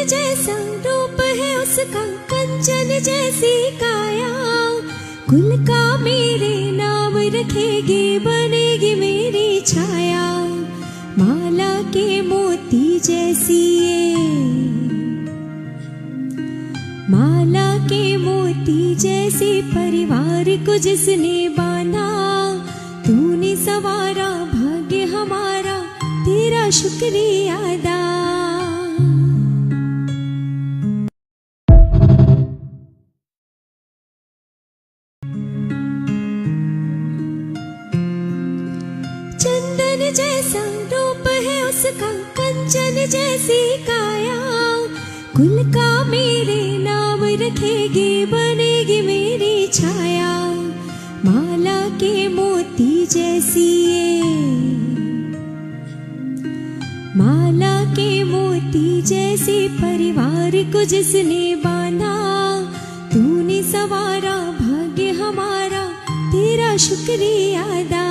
जैसा रूप है उसका, कंचन जैसी काया। कुल का मेरे नाम रखेगी, बनेगी मेरी छाया। माला के मोती जैसी ये, माला के मोती जैसे परिवार को जिसने बांधा। तूने सवारा भाग्य हमारा, तेरा शुक्रिया अदा। चंदन जैसा रूप है उसका, कंचन जैसी काया। कुल का मेरे नाम रखेगी, बनेगी मेरी छाया। माला के मोती जैसी ये, माला के मोती जैसे परिवार को जिसने बांधा। तूने सवारा भाग्य हमारा, तेरा शुक्रिया अदा।